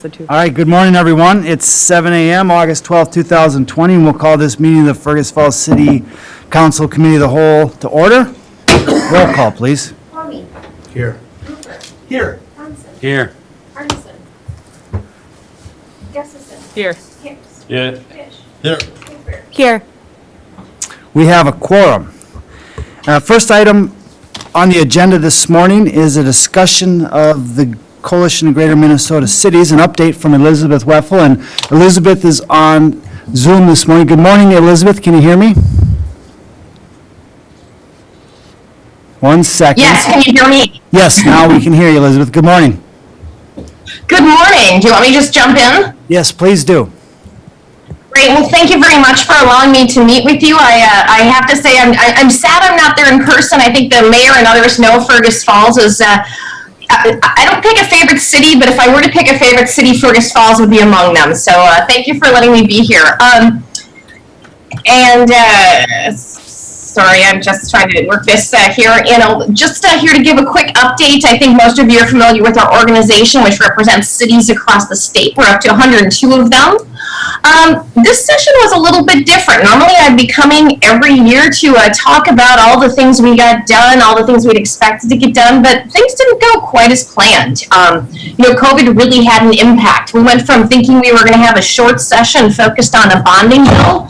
All right, good morning, everyone. It's 7 a.m., August 12th, 2020, and we'll call this meeting of the Fergus Falls City Council Committee of the Whole to order. Roll call, please. Tommy. Here. Cooper. Here. Thompson. Here. Arneson. Gustafson. Here. Hicks. Yeah. Fish. Here. Cooper. Here. We have a quorum. First item on the agenda this morning is a discussion of the Coalition of Greater Minnesota Cities, an update from Elizabeth Weffel, and Elizabeth is on Zoom this morning. Good morning, Elizabeth, can you hear me? 1 second. Yes, can you hear me? Yes, now we can hear you, Elizabeth. Good morning. Good morning. Do you want me to just jump in? Yes, please do. Great. Well, thank you very much for allowing me to meet with you. I have to say I'm sad I'm not there in person. I think the mayor and others know Fergus Falls is. I don't pick a favorite city, but if I were to pick a favorite city, Fergus Falls would be among them. So thank you for letting me be here. Sorry, I'm just trying to work this here. Just here to give a quick update. I think most of you are familiar with our organization, which represents cities across the state. We're up to 102 of them. This session was a little bit different. Normally I'd be coming every year to talk about all the things we got done, all the things we'd expected to get done, but things didn't go quite as planned. COVID really had an impact. We went from thinking we were going to have a short session focused on a bonding bill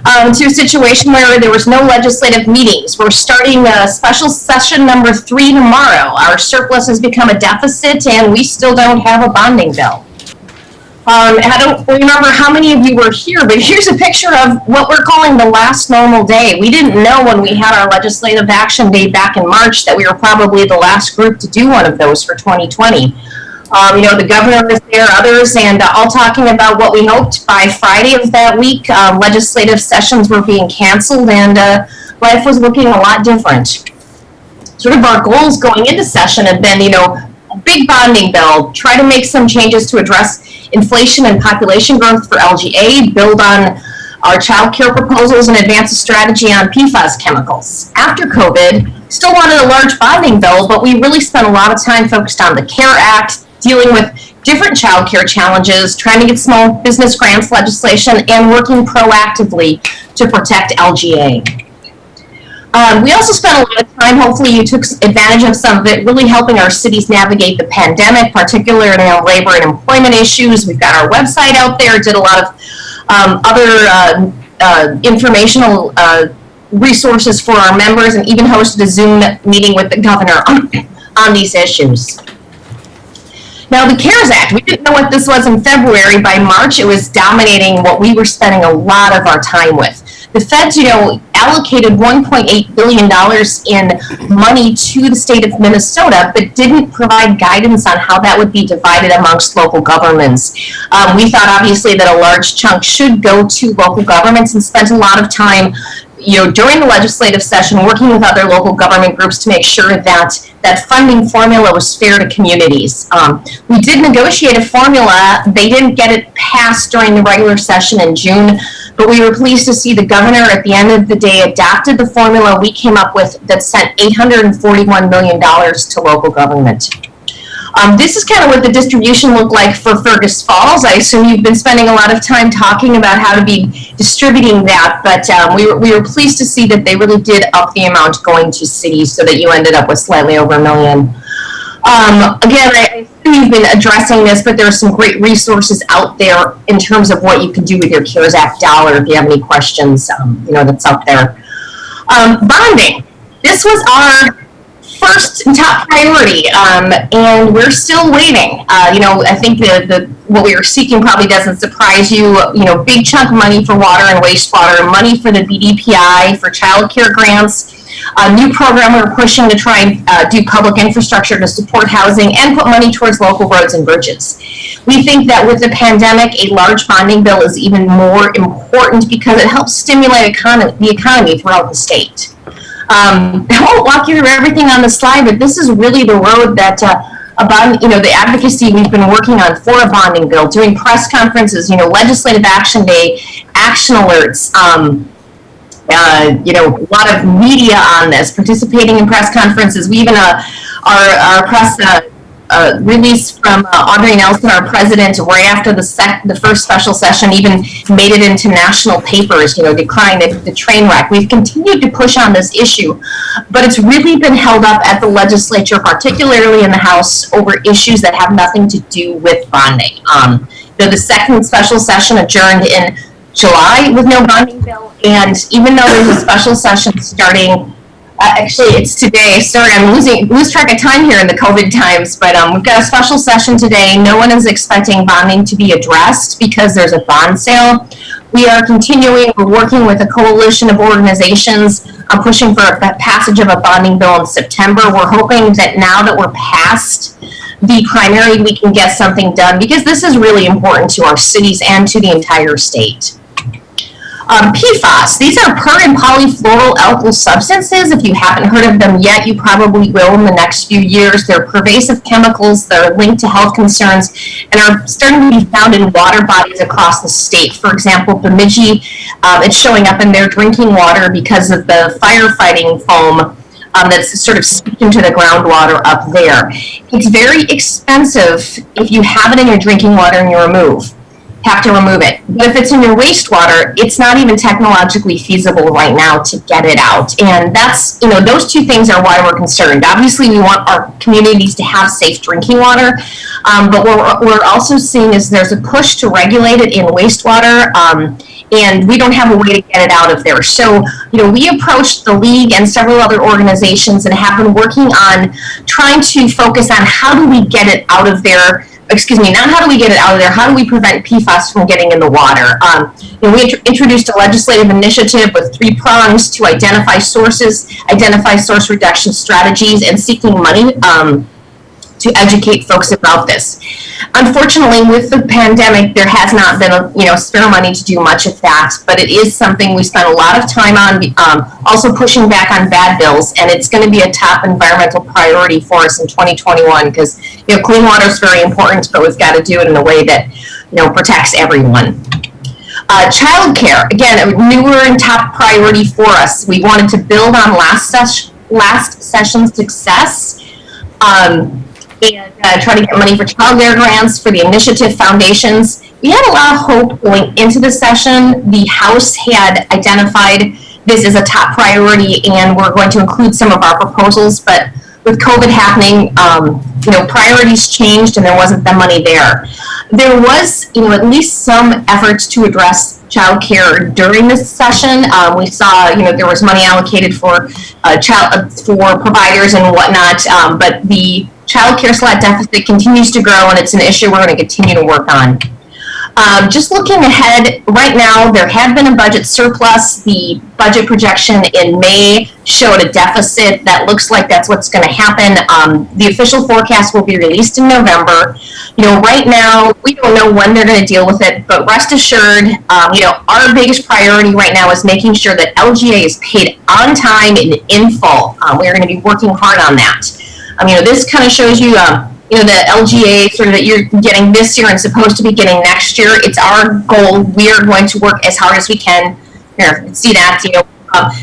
to a situation where there was no legislative meetings. We're starting a special session number 3 tomorrow. Our surplus has become a deficit and we still don't have a bonding bill. I don't remember how many of you were here, but here's a picture of what we're calling the last normal day. We didn't know when we had our legislative action day back in March that we were probably the last group to do one of those for 2020. The governor was there, others, and all talking about what we hoped by Friday of that week, legislative sessions were being canceled and life was looking a lot different. Sort of our goals going into session have been, a big bonding bill, try to make some changes to address inflation and population growth for LGA, build on our child care proposals and advance a strategy on PFAS chemicals. After COVID, still wanted a large bonding bill, but we really spent a lot of time focused on the CARE Act, dealing with different child care challenges, trying to get small business grants legislation, and working proactively to protect LGA. We also spent a lot of time, hopefully you took advantage of some of it, really helping our cities navigate the pandemic, particularly on labor and employment issues. We've got our website out there, did a lot of other informational resources for our members, and even hosted a Zoom meeting with the governor on these issues. Now, the CARES Act, we didn't know what this was in February. By March, it was dominating what we were spending a lot of our time with. The feds, allocated $1.8 billion in money to the state of Minnesota, but didn't provide guidance on how that would be divided amongst local governments. We thought, obviously, that a large chunk should go to local governments, and spent a lot of time during the legislative session working with other local government groups to make sure that that funding formula was fair to communities. We did negotiate a formula. They didn't get it passed during the regular session in June, but we were pleased to see the governor at the end of the day adopted the formula we came up with that sent $841 million to local government. This is kind of what the distribution looked like for Fergus Falls. I assume you've been spending a lot of time talking about how to be distributing that, but we were pleased to see that they really did up the amount going to cities so that you ended up with slightly over $1 million. Again, I think you've been addressing this, but there are some great resources out there in terms of what you can do with your CARES Act dollar. If you have any questions, that's out there. Bonding. This was our first and top priority, and we're still waiting. I think what we were seeking probably doesn't surprise you. Big chunk of money for water and wastewater, money for the BDPI, for child care grants, a new program we're pushing to try and do public infrastructure to support housing, and put money towards local roads and bridges. We think that with the pandemic, a large bonding bill is even more important because it helps stimulate the economy throughout the state. I won't walk you through everything on the slide, but this is really the road that the advocacy we've been working on for a bonding bill, doing press conferences, legislative action day, action alerts, a lot of media on this, participating in press conferences. We even, our press release from Audrey Nelson, our president, right after the first special session, even made it into national papers, decrying the train wreck. We've continued to push on this issue, but it's really been held up at the legislature, particularly in the House, over issues that have nothing to do with bonding. The second special session adjourned in July with no bonding bill, and even though there's a special session starting, actually it's today, sorry, I'm lose track of time here in the COVID times, but we've got a special session today. No one is expecting bonding to be addressed because there's a bond sale. We are continuing, we're working with a coalition of organizations pushing for a passage of a bonding bill in September. We're hoping that now that we're past the primary, we can get something done, because this is really important to our cities and to the entire state. PFAS, these are per and polyfluoroalkyl substances. If you haven't heard of them yet, you probably will in the next few years. They're pervasive chemicals that are linked to health concerns and are starting to be found in water bodies across the state. For example, Bemidji, it's showing up in their drinking water because of the firefighting foam that's sort of seeped into the groundwater up there. It's very expensive if you have it in your drinking water and you have to remove it. But if it's in your wastewater, it's not even technologically feasible right now to get it out. And that's, those two things are why we're concerned. Obviously, we want our communities to have safe drinking water, but what we're also seeing is there's a push to regulate it in wastewater, and we don't have a way to get it out of there. So, we approached the league and several other organizations and have been working on trying to focus on how do we get it out of there. Not how do we get it out of there, how do we prevent PFAS from getting in the water? We introduced a legislative initiative with 3 prongs to identify sources, identify source reduction strategies, and seeking money to educate folks about this. Unfortunately, with the pandemic, there has not been spare money to do much of that, but it is something we spent a lot of time on, also pushing back on bad bills, and it's going to be a top environmental priority for us in 2021, because clean water is very important, but we've got to do it in a way that protects everyone. Child care, again, a newer and top priority for us. We wanted to build on last session's success, and try to get money for child care grants for the initiative foundations. We had a lot of hope going into the session. The House had identified this as a top priority, and we're going to include some of our proposals, but with COVID happening, priorities changed and there wasn't the money there. There was, at least some efforts to address child care during this session. We saw, there was money allocated for for providers and whatnot, but the child care slot deficit continues to grow, and it's an issue we're going to continue to work on. Just looking ahead, right now there had been a budget surplus. The budget projection in May showed a deficit. That looks like that's what's going to happen. The official forecast will be released in November. Right now we don't know when they're going to deal with it, but rest assured, our biggest priority right now is making sure that LGA is paid on time and in full. We're going to be working hard on that. This kind of shows you, the LGA sort of that you're getting this year and supposed to be getting next year. It's our goal. We are going to work as hard as we can. Here, see that,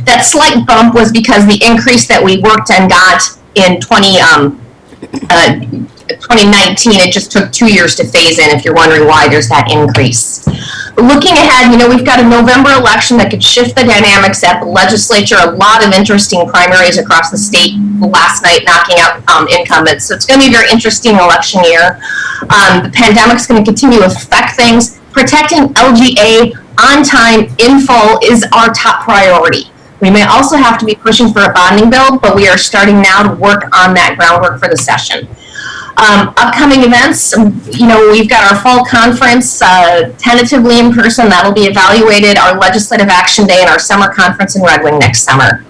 that slight bump was because the increase that we worked and got in 2019, it just took 2 years to phase in, if you're wondering why there's that increase. Looking ahead, we've got a November election that could shift the dynamics at the legislature. A lot of interesting primaries across the state last night, knocking out incumbents. So it's going to be a very interesting election year. The pandemic's going to continue to affect things. Protecting LGA on time, in full, is our top priority. We may also have to be pushing for a bonding bill, but we are starting now to work on that groundwork for the session. Upcoming events, we've got our fall conference tentatively in person. That'll be evaluated, our legislative action day, and our summer conference in Red Wing next summer.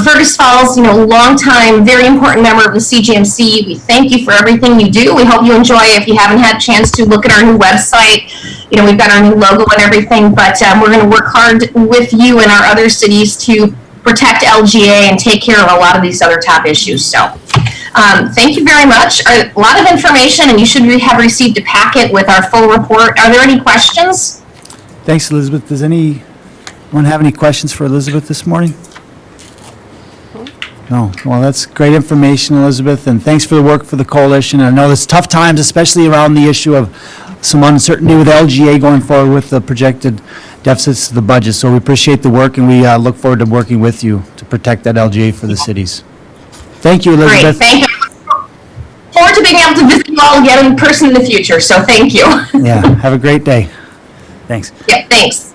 Fergus Falls, longtime, very important member of the CGMC. We thank you for everything you do. We hope you enjoy it. If you haven't had a chance to look at our new website, we've got our new logo and everything, but we're going to work hard with you and our other cities to protect LGA and take care of a lot of these other top issues. So thank you very much. A lot of information, and you should have received a packet with our full report. Are there any questions? Thanks, Elizabeth. Does anyone have any questions for Elizabeth this morning? No, well, that's great information, Elizabeth, and thanks for the work for the coalition. I know it's tough times, especially around the issue of some uncertainty with LGA going forward with the projected deficits to the budget. So we appreciate the work, and we look forward to working with you to protect that LGA for the cities. Thank you, Great, Elizabeth. thank you. Forward to being able to visit you all again in person in the future, so thank you. Yeah, have a great day. Thanks. Yeah, thanks.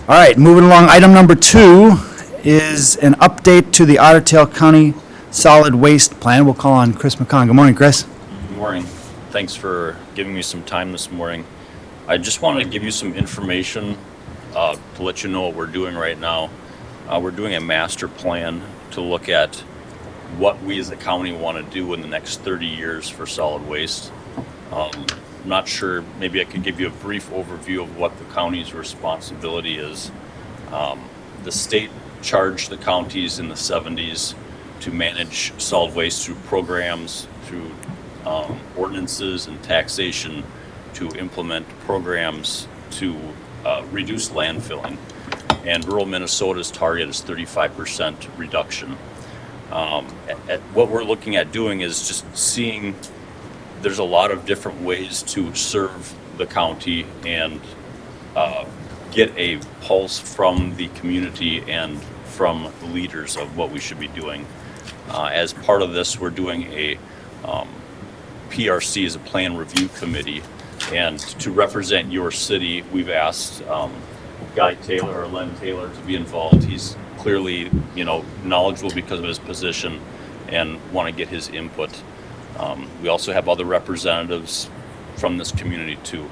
All right, moving along, item number 2 is an update to the Otter Tail County Solid Waste Plan. We'll call on Chris McCon. Good morning, Chris. Good morning. Thanks for giving me some time this morning. I just wanted to give you some information to let you know what we're doing right now. We're doing a master plan to look at what we as a county want to do in the next 30 years for solid waste. I'm not sure, maybe I could give you a brief overview of what the county's responsibility is. The state charged the counties in the 70s to manage solid waste through programs, through ordinances and taxation, to implement programs to reduce landfilling. And rural Minnesota's target is 35% reduction. What we're looking at doing is just seeing there's a lot of different ways to serve the county and get a pulse from the community and from the leaders of what we should be doing. As part of this, we're doing a PRC is a plan review committee, and to represent your city, we've asked Guy Taylor or Len Taylor to be involved. He's clearly, knowledgeable because of his position, and want to get his input. We also have other representatives from this community too.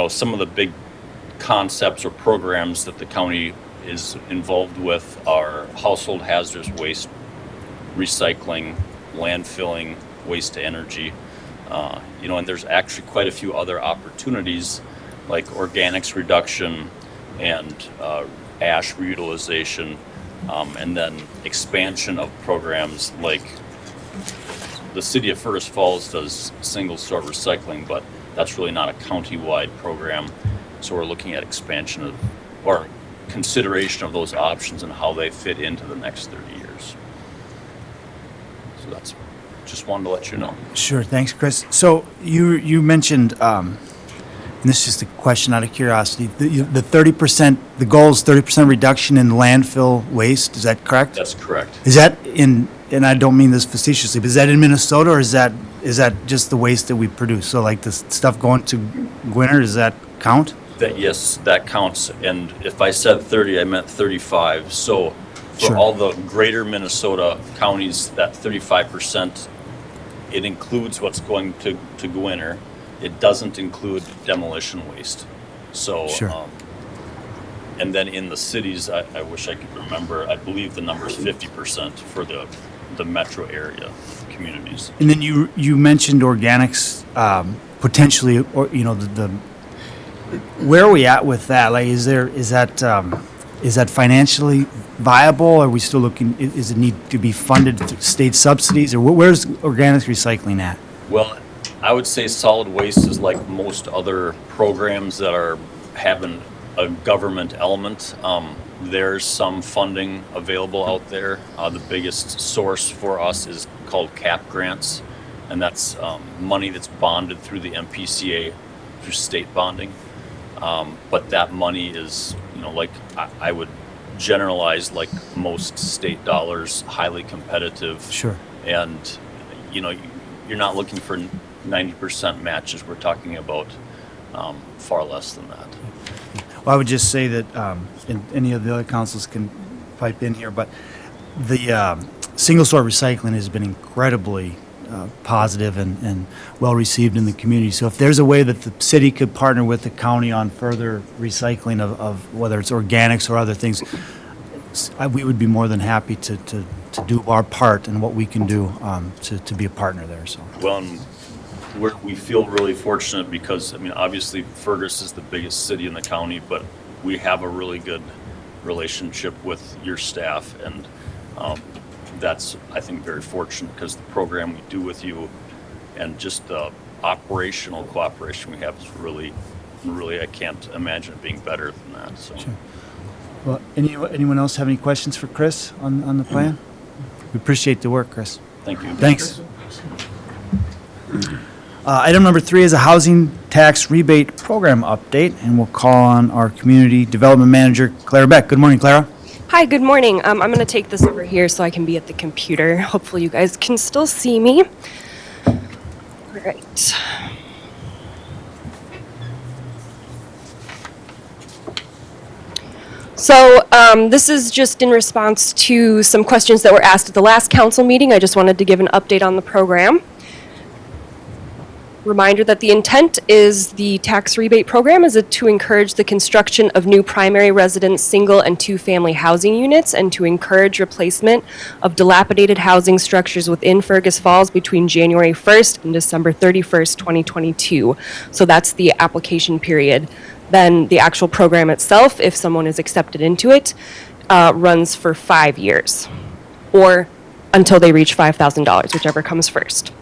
Some of the big concepts or programs that the county is involved with are household hazardous waste, recycling, landfilling, waste to energy. And there's actually quite a few other opportunities like organics reduction and ash reutilization, and then expansion of programs like the city of Fergus Falls does single sort recycling, but that's really not a county-wide program. So we're looking at expansion of, or consideration of those options and how they fit into the next 30 years. So that's, just wanted to let you know. Sure, thanks, Chris. So you mentioned, and this is just a question out of curiosity, the 30%, the goal is 30% reduction in landfill waste, is that correct? That's correct. Is that in, and I don't mean this facetiously, but is that in Minnesota, or is that just the waste that we produce? So like the stuff going to Gwinner, does that count? Yes, that counts. And if I said 30, I meant 35. So for Sure. all the greater Minnesota counties, that 35%, it includes what's going to Gwinner. It doesn't include demolition waste. So, Sure. And then in the cities, I wish I could remember, I believe the number is 50% for the metro area communities. And then you mentioned organics, potentially, or, the where are we at with that? Like, is that financially viable? Are we still looking, is it need to be funded through state subsidies, or where's organics recycling at? Well, I would say solid waste is like most other programs that are having a government element. There's some funding available out there. The biggest source for us is called CAP grants, and that's money that's bonded through the MPCA through state bonding. But that money is, like I would generalize, like most state dollars, highly competitive. Sure. And, you're not looking for 90% matches. We're talking about far less than that. Well, I would just say that, and any of the other councils can pipe in here, but the single-sort recycling has been incredibly positive and well-received in the community. So if there's a way that the city could partner with the county on further recycling of whether it's organics or other things, we would be more than happy to do our part and what we can do to be a partner there. So. Well, and we feel really fortunate because, obviously Fergus is the biggest city in the county, but we have a really good relationship with your staff, and that's, I think, very fortunate because the program we do with you and just the operational cooperation we have is really, I can't imagine it being better than that. So. Sure. Well, anyone else have any questions for Chris on the plan? We appreciate the work, Chris. Thank you. Thanks. Item number 3 is a housing tax rebate program update, and we'll call on our community development manager, Clara Beck. Good morning, Clara. Hi, good morning. I'm going to take this over here so I can be at the computer. Hopefully you guys can still see me. All right. So this is just in response to some questions that were asked at the last council meeting. I just wanted to give an update on the program. Reminder that the intent is the tax rebate program is to encourage the construction of new primary residence, single and two-family housing units, and to encourage replacement of dilapidated housing structures within Fergus Falls between January 1st and December 31st, 2022. So that's the application period. Then the actual program itself, if someone is accepted into it, runs for 5 years, or until they reach $5,000, whichever comes first.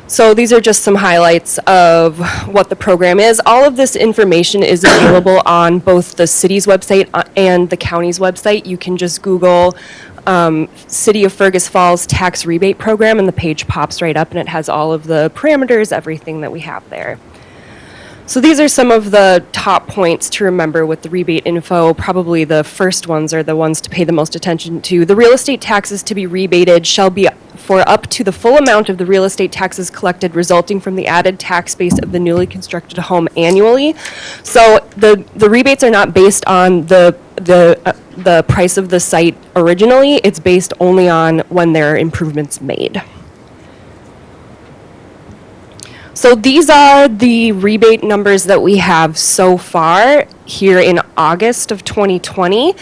So these are just some highlights of what the program is. All of this information is available on both the city's website and the county's website. You can just Google City of Fergus Falls Tax Rebate Program, and the page pops right up, and it has all of the parameters, everything that we have there. So these are some of the top points to remember with the rebate info. Probably the first ones are the ones to pay the most attention to. The real estate taxes to be rebated shall be for up to the full amount of the real estate taxes collected resulting from the added tax base of the newly constructed home annually. So the rebates are not based on the price of the site originally. It's based only on when there are improvements made. So these are the rebate numbers that we have so far here in August of 2020.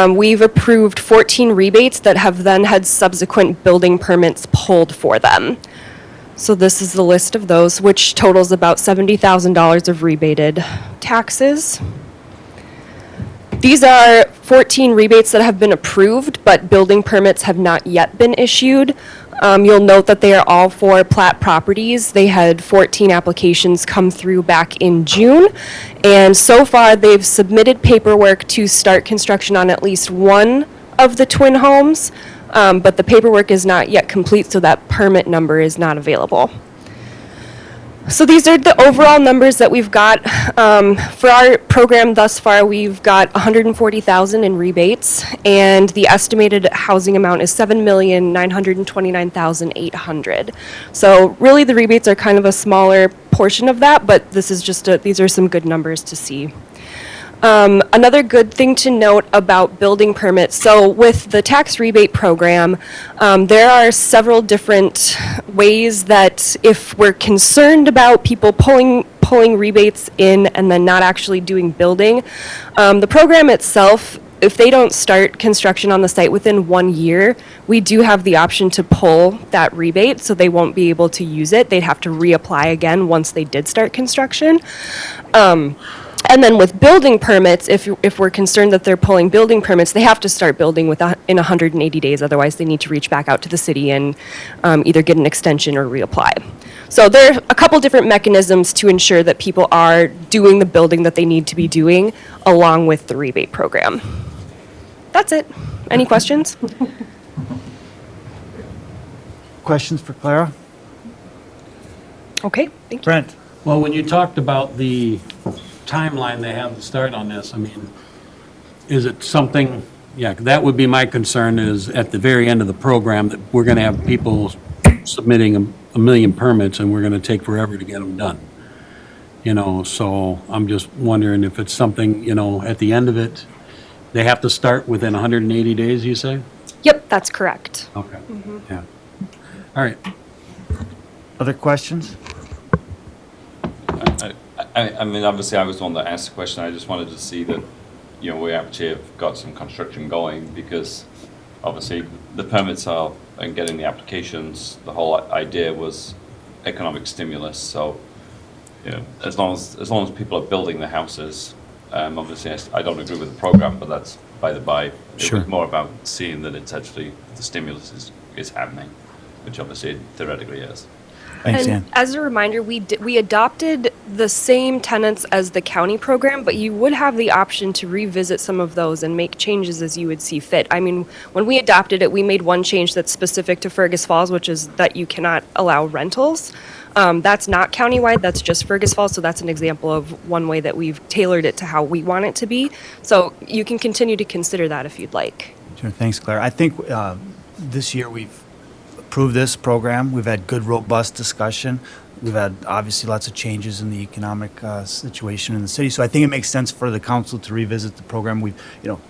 We've approved 14 rebates that have then had subsequent building permits pulled for them. So this is the list of those, which totals about $70,000 of rebated taxes. These are 14 rebates that have been approved, but building permits have not yet been issued. You'll note that they are all for plat properties. They had 14 applications come through back in June, and so far they've submitted paperwork to start construction on at least one of the twin homes, but the paperwork is not yet complete, so that permit number is not available. So these are the overall numbers that we've got. For our program thus far, we've got $140,000 in rebates, and the estimated housing amount is $7,929,800. So really, the rebates are kind of a smaller portion of that, but this is just these are some good numbers to see. Another good thing to note about building permits, so with the tax rebate program, there are several different ways that if we're concerned about people pulling rebates in and then not actually doing building, the program itself, if they don't start construction on the site within 1 year, we do have the option to pull that rebate, so they won't be able to use it. They'd have to reapply again once they did start construction. And then with building permits, if we're concerned that they're pulling building permits, they have to start building in 180 days. Otherwise, they need to reach back out to the city and either get an extension or reapply. So there are a couple different mechanisms to ensure that people are doing the building that they need to be doing along with the rebate program. That's it. Any questions? Questions for Clara? Okay, thank you. Brent? Well, when you talked about the timeline they have to start on this, I mean, is it something, yeah, that would be my concern is at the very end of the program that we're going to have people submitting a million permits and we're going to take forever to get them done. You know, so I'm just wondering if it's something, you know, at the end of it, they have to start within 180 days, you say? Yep, that's correct. Okay, yeah. All right. Other questions? I mean, obviously, I was the one that asked the question. I just wanted to see that, you know, we actually have got some construction going because obviously the permits are and getting the applications. The whole idea was economic stimulus. So, you know, as long as people are building the houses, obviously I don't agree with the program, but that's by the by. Sure. It was more about seeing that it's actually the stimulus is happening, which obviously it theoretically is. Thanks, And Dan. as a reminder, we adopted the same tenets as the county program, but you would have the option to revisit some of those and make changes as you would see fit. I mean, when we adopted it, we made one change that's specific to Fergus Falls, which is that you cannot allow rentals. That's not countywide, that's just Fergus Falls, so that's an example of one way that we've tailored it to how we want it to be. So you can continue to consider that if you'd like. Sure, thanks, Claire. I think this year we've approved this program. We've had good, robust discussion. We've had obviously lots of changes in the economic situation in the city. So I think it makes sense for the council to revisit the program. We've,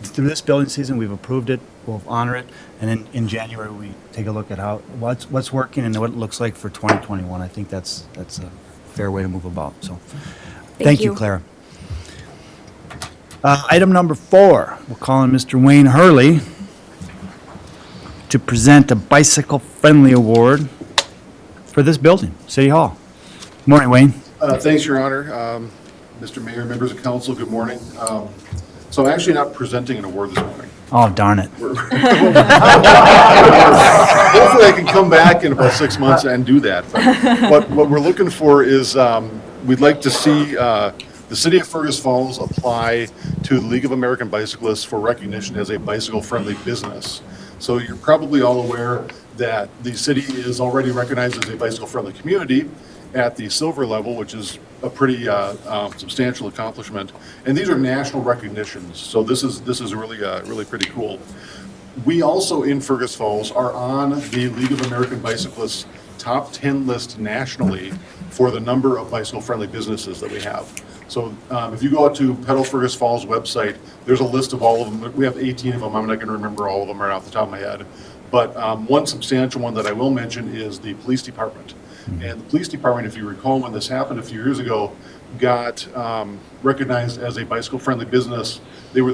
through this building season, we've approved it. We'll honor it. And then in January, we take a look at what's working and what it looks like for 2021. I think that's a fair way to move about. So thank you, you. Claire. Item number 4, we'll call on Mr. Wayne Hurley to present a bicycle-friendly award for this building, City Hall. Morning, Wayne. Thanks, Your Honor. Mr. Mayor, members of council, good morning. So I'm actually not presenting an award this morning. Oh, darn it. Hopefully I can come back in about 6 months and do that. But what we're looking for is, we'd like to see the city of Fergus Falls apply to the League of American Bicyclists for recognition as a bicycle-friendly business. So you're probably all aware that the city is already recognized as a bicycle-friendly community at the silver level, which is a pretty substantial accomplishment. And these are national recognitions, so this is really pretty cool. We also in Fergus Falls are on the League of American Bicyclists top 10 list nationally for the number of bicycle-friendly businesses that we have. So if you go out to Pedal Fergus Falls website, there's a list of all of them. We have 18 of them. I'm not going to remember all of them right off the top of my head. But one substantial one that I will mention is the police department. And the police department, if you recall when this happened a few years ago, got recognized as a bicycle-friendly business. They were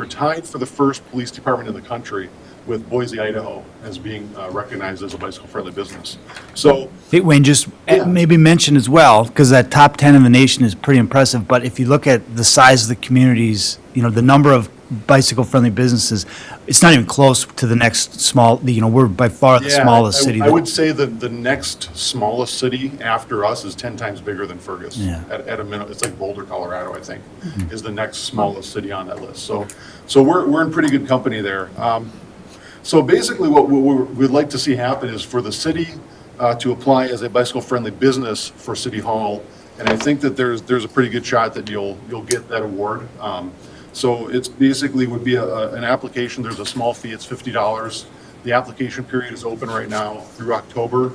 tied for the first police department in the country with Boise, Idaho, as being recognized as a bicycle-friendly business. So, Hey, Wayne, just maybe mention as well, because that top 10 in the nation is pretty impressive, but if you look at the size of the communities, the number of bicycle-friendly businesses, it's not even close to the next small, we're by far the smallest city. I would say that the next smallest city after us is 10 times bigger than Fergus. Yeah. At a minimum, it's like Boulder, Colorado, I think, is the next smallest city on that list. So we're in pretty good company there. So basically what we'd like to see happen is for the city to apply as a bicycle-friendly business for City Hall. And I think that there's a pretty good shot that you'll get that award. So it's basically would be an application. There's a small fee. It's $50. The application period is open right now through October.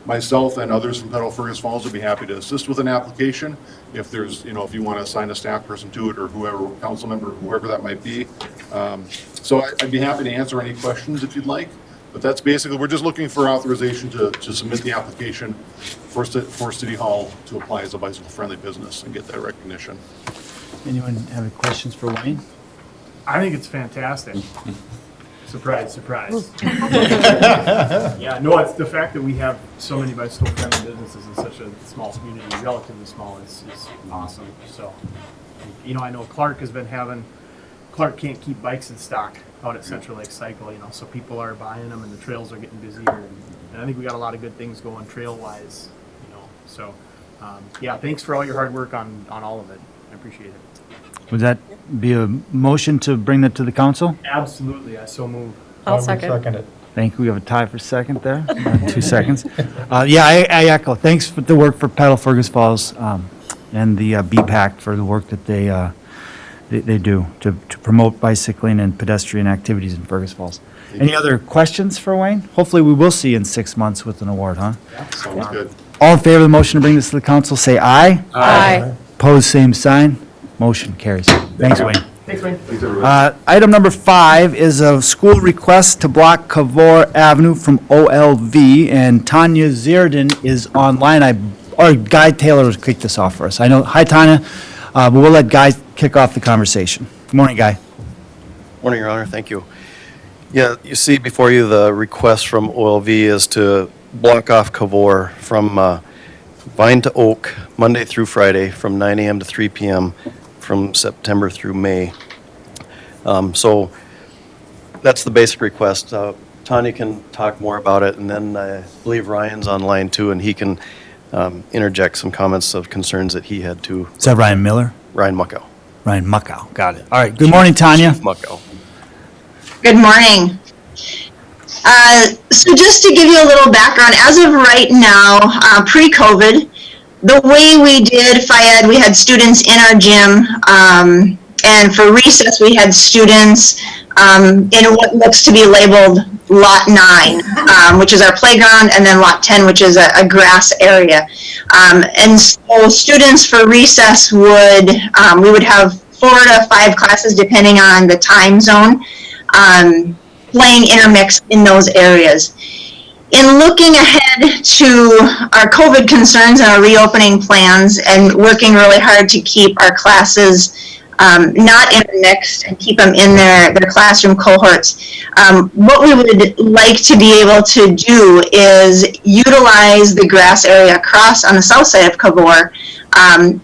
Myself and others from Pedal Fergus Falls would be happy to assist with an application. If there's, if you want to assign a staff person to it or whoever, council member, whoever that might be. So I'd be happy to answer any questions if you'd like. But that's basically, we're just looking for authorization to submit the application for City Hall to apply as a bicycle-friendly business and get that recognition. Anyone have any questions for Wayne? I think it's fantastic. Surprise, surprise. Yeah, no, it's the fact that we have so many bicycle-friendly businesses in such a small community, relatively small, is awesome. So, I know Clark can't keep bikes in stock out at Central Lake Cycle, so people are buying them and the trails are getting busier. And I think we got a lot of good things going trail-wise, So, yeah, thanks for all your hard work on all of it. I appreciate it. Would that be a motion to bring that to the council? Absolutely, I so move. I'll second it. Thank you. We have a tie for second there. 2 seconds. Yeah, I echo. Thanks for the work for Pedal Fergus Falls and the BPAC for the work that they do to promote bicycling and pedestrian activities in Fergus Falls. Any other questions for Wayne? Hopefully we will see you in 6 months with an award, huh? Sounds good. All in favor of the motion to bring this to the council, say aye. Aye. Opposed, same sign. Motion carries. Thanks, Wayne. Thanks, Wayne. Thanks, everybody. Item number 5 is a school request to block Cavour Avenue from OLV, and Tanya Zierden is online. Our Guy Taylor will kick this off for us. I know. Hi, Tanya. But we'll let Guy kick off the conversation. Good morning, Guy. Morning, Your Honor. Thank you. Yeah, you see before you the request from OLV is to block off Cavour from Vine to Oak, Monday through Friday, from 9 a.m. to 3 p.m., from September through May. So that's the basic request. Tanya can talk more about it, and then I believe Ryan's online too, and he can interject some comments of concerns that he had too. Is that Ryan Miller? Ryan Muckow. Ryan Muckow, got it. All right, good morning, Tanya. Chief Muckow. Good morning. So just to give you a little background, as of right now, pre-COVID, the way we did FIED, we had students in our gym, and for recess, we had students in what looks to be labeled Lot 9, which is our playground, and then Lot 10, which is a grass area. And so students for recess would, we would have 4 to 5 classes depending on the time zone, playing intermixed in those areas. In looking ahead to our COVID concerns and our reopening plans and working really hard to keep our classes not intermixed and keep them in their classroom cohorts, what we would like to be able to do is utilize the grass area across on the south side of Cavour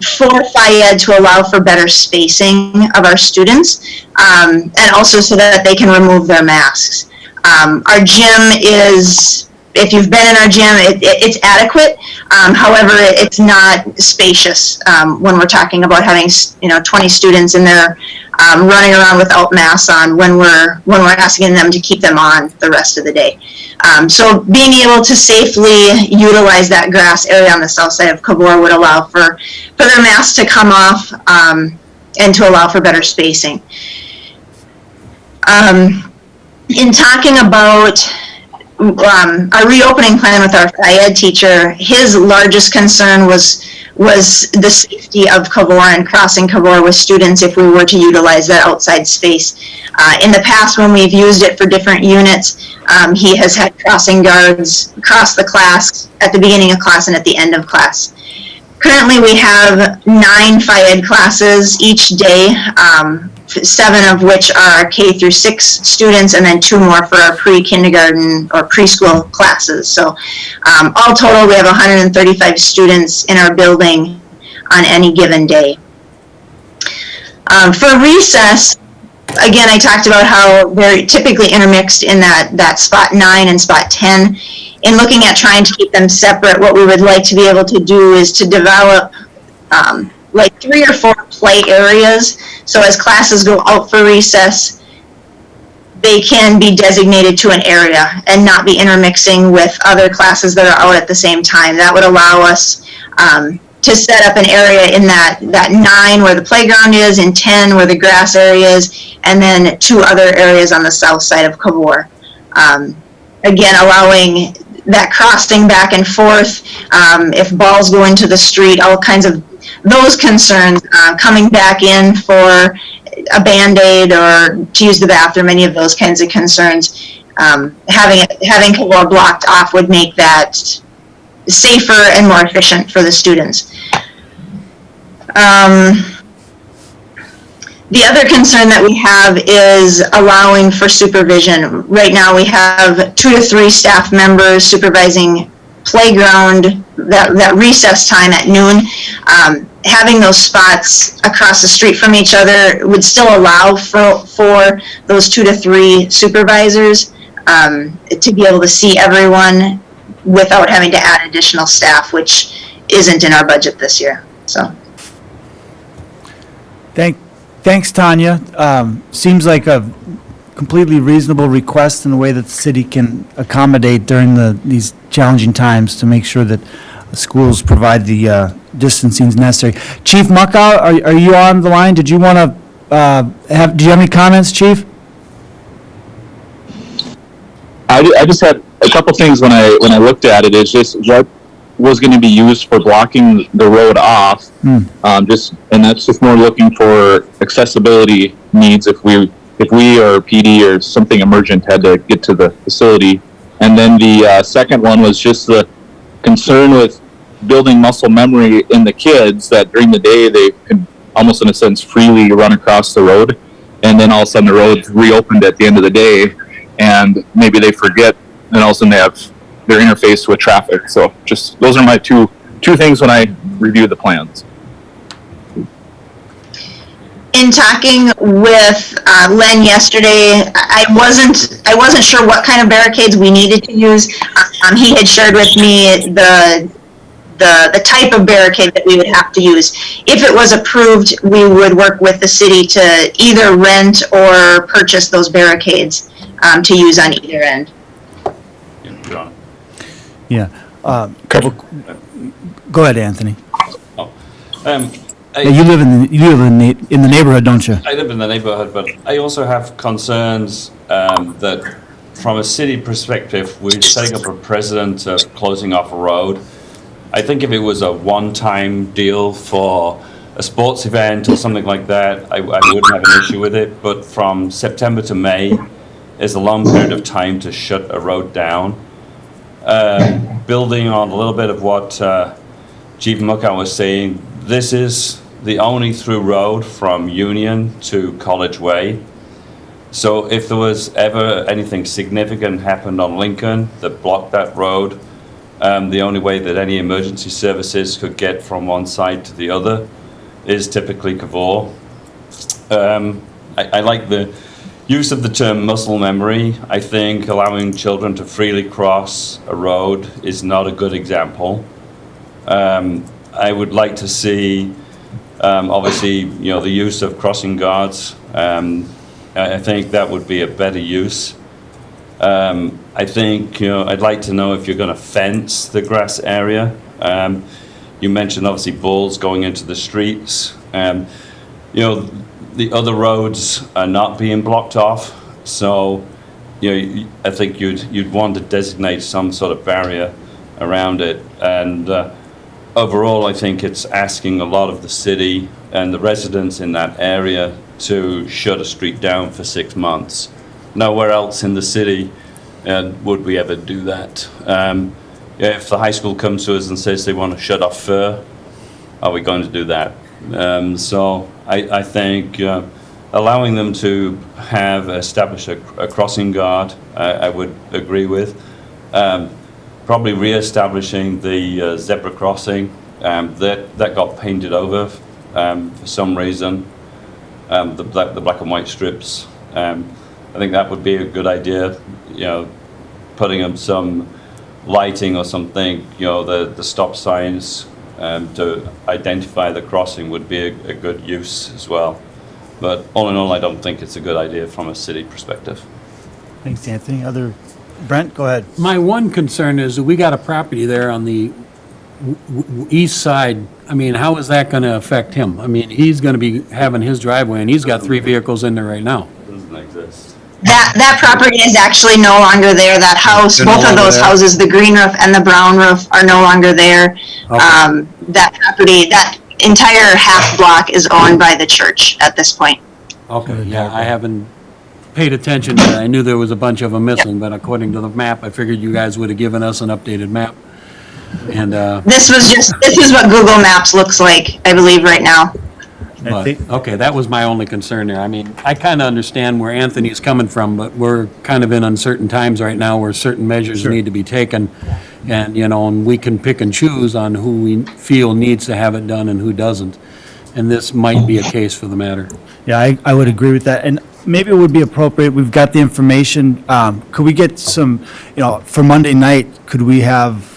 for FIED to allow for better spacing of our students, and also so that they can remove their masks. Our gym is, if you've been in our gym, it's adequate. However, it's not spacious when we're talking about having 20 students in there running around without masks on when we're asking them to keep them on the rest of the day. So being able to safely utilize that grass area on the south side of Cavour would allow for their masks to come off and to allow for better spacing. In talking about our reopening plan with our FIED teacher, his largest concern was the safety of Cavour and crossing Cavour with students if we were to utilize that outside space. In the past, when we've used it for different units, he has had crossing guards across the class at the beginning of class and at the end of class. Currently, we have 9 FIED classes each day, 7 of which are K through 6 students, and then 2 more for our pre-kindergarten or preschool classes. So all total, we have 135 students in our building on any given day. For recess, again, I talked about how they're typically intermixed in that spot 9 and spot 10. In looking at trying to keep them separate, what we would like to be able to do is to develop like 3 or 4 play areas. So as classes go out for recess, they can be designated to an area and not be intermixing with other classes that are out at the same time. That would allow us to set up an area in that 9 where the playground is, in 10 where the grass area is, and then 2 other areas on the south side of Cavour. Again, allowing that crossing back and forth, if balls go into the street, all kinds of those concerns, coming back in for a Band-Aid or to use the bathroom, any of those kinds of concerns, having Cavour blocked off would make that safer and more efficient for the students. The other concern that we have is allowing for supervision. Right now we have 2 to 3 staff members supervising playground, that recess time at noon. Having those spots across the street from each other would still allow for those 2 to 3 supervisors to be able to see everyone without having to add additional staff, which isn't in our budget this year. So. Thanks, Tanya. Seems like a completely reasonable request in the way that the city can accommodate during these challenging times to make sure that schools provide the distancing necessary. Chief Muckow, are you on the line? Did you want to do you have any comments, Chief? I just had a couple things when I looked at it. Is just what was going to be used for blocking the road off. And that's just more looking for accessibility needs if we or PD or something emergent had to get to the facility. And then the second one was just the concern with building muscle memory in the kids that during the day they can almost in a sense freely run across the road, and then all of a sudden the road's reopened at the end of the day and maybe they forget, and all of a sudden they have their interface with traffic. So just those are my two things when I review the plans. in talking with Len yesterday, I wasn't sure what kind of barricades we needed to use. He had shared with me the type of barricade that we would have to use. If it was approved, we would work with the city to either rent or purchase those barricades to use on either end. Yeah, John. Yeah. Go ahead, Anthony. I, You live in the neighborhood, don't you? I live in the neighborhood, but I also have concerns that from a city perspective, we're setting up a precedent of closing off a road. I think if it was a one-time deal for a sports event or something like that, I wouldn't have an issue with it. But from September to May is a long period of time to shut a road down. Building on a little bit of what Chief Muckow was saying, this is the only through road from Union to College Way. So if there was ever anything significant happened on Lincoln that blocked that road, the only way that any emergency services could get from one side to the other is typically Cavour. I like the use of the term muscle memory. I think allowing children to freely cross a road is not a good example. I would like to see, obviously, the use of crossing guards. I think that would be a better use. I think, I'd like to know if you're going to fence the grass area. You mentioned, obviously, balls going into the streets. The other roads are not being blocked off. So, I think you'd want to designate some sort of barrier around it. And overall, I think it's asking a lot of the city and the residents in that area to shut a street down for 6 months. Nowhere else in the city would we ever do that. If the high school comes to us and says they want to shut off Fur, are we going to do that? So I think allowing them to have established a crossing guard, I would agree with. Probably re-establishing the zebra crossing that got painted over for some reason. The black and white strips. I think that would be a good idea. Putting up some lighting or something. The stop signs to identify the crossing would be a good use as well. But all in all, I don't think it's a good idea from a city perspective. Thanks, Anthony. Brent, go ahead. My one concern is that we got a property there on the east side. I mean, how is that going to affect him? I mean, he's going to be having his driveway, and he's got 3 vehicles in there right now. It doesn't exist. That property is actually no longer there. That house, They're no both of longer those there? houses, the green roof and the brown roof, are no longer there. Okay. That property, that entire half block is owned by the church at this point. Okay, yeah, I haven't paid attention to that. I knew there was a bunch of them missing, but according to the map, I figured you guys would have given us an updated map. And, This is what Google Maps looks like, I believe, right now. but, okay, that was my only concern there. I mean, I kind of understand where Anthony's coming from, but we're kind of in uncertain times right now where certain measures need to be taken. And, and we can pick and choose on who we feel needs to have it done and who doesn't. And this might be a case for the matter. Yeah, I would agree with that. And maybe it would be appropriate, we've got the information, could we get some, for Monday night, could we have,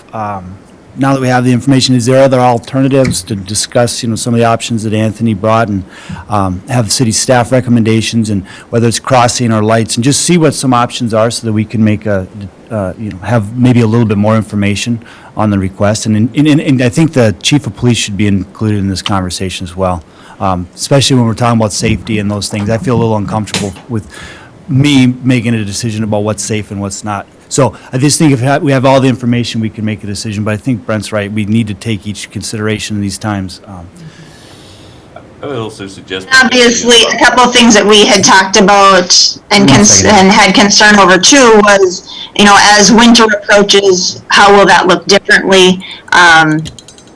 now that we have the information, is there other alternatives to discuss, some of the options that Anthony brought and have the city staff recommendations and whether it's crossing or lights and just see what some options are so that we can make have maybe a little bit more information on the request. And I think the chief of police should be included in this conversation as well, especially when we're talking about safety and those things. I feel a little uncomfortable with me making a decision about what's safe and what's not. So I just think if we have all the information, we can make a decision. But I think Brent's right. We need to take each consideration in these times. I would also suggest. Obviously, a couple of things that we had talked about and had concern over too was, as winter approaches, how will that look differently?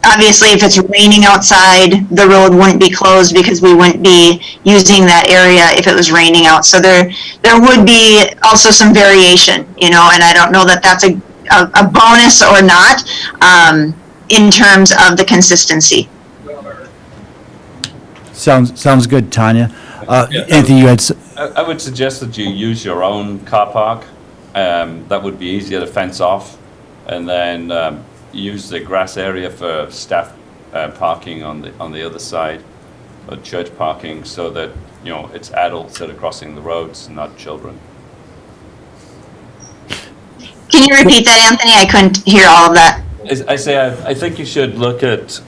Obviously, if it's raining outside, the road wouldn't be closed because we wouldn't be using that area if it was raining out. So there would be also some variation, and I don't know that that's a bonus or not in terms of the consistency. Sounds good, Tanya. Yeah. Anthony, you had, I would suggest that you use your own car park. That would be easier to fence off. And then use the grass area for staff parking on the other side, or church parking, so that, you know, it's adults that are crossing the roads, not children. Can you repeat that, Anthony? I couldn't hear all of that. I think you should look at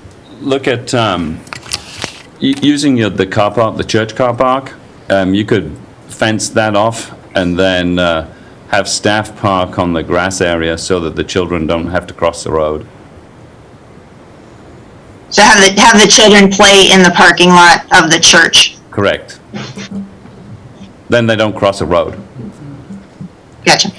using the car park, the church car park. You could fence that off and then have staff park on the grass area so that the children don't have to cross the road. So have the children play in the parking lot of the church. Correct. Then they don't cross a road. Gotcha.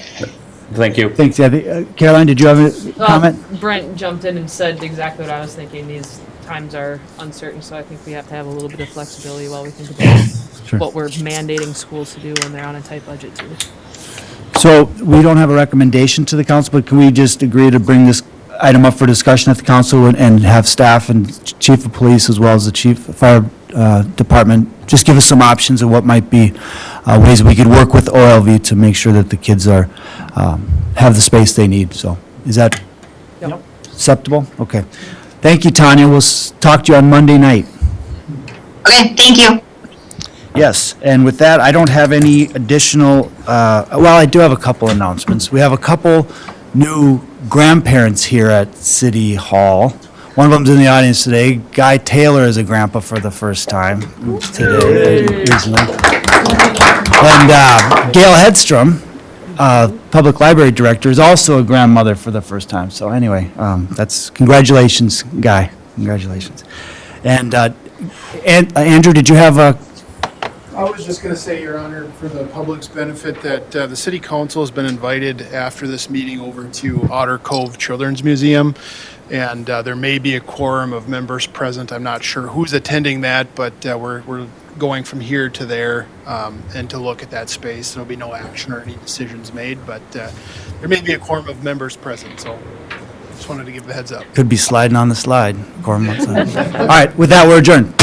Thank you. thanks, Anthony. Caroline, did you have a comment? Brent jumped in and said exactly what I was thinking. These times are uncertain, so I think we have to have a little bit of flexibility while we think about Sure. what we're mandating schools to do when they're on a tight budget too. So we don't have a recommendation to the council, but can we just agree to bring this item up for discussion at the council and have staff and chief of police as well as the chief of fire department just give us some options of what might be ways we could work with OLV to make sure that the kids are, have the space they need. So is that acceptable? Okay. Thank you, Tanya. We'll talk to you on Monday night. Okay, thank you. Yes, and with that, I don't have any additional, well, I do have a couple announcements. We have a couple new grandparents here at City Hall. One of them's in the audience today. Guy Taylor is a grandpa for the first time today, recently. And Gail Hedstrom, Public Library Director, is also a grandmother for the first time. So anyway, that's, congratulations, Guy, congratulations. And Andrew, did you have a I was just going to say, Your Honor, for the public's benefit, that the city council has been invited after this meeting over to Otter Cove Children's Museum, and there may be a quorum of members present. I'm not sure who's attending that, but we're going from here to there and to look at that space. There'll be no action or any decisions made, but there may be a quorum of members present, so just wanted to give the heads up. Could be sliding on the slide. All right, with that, we're adjourned.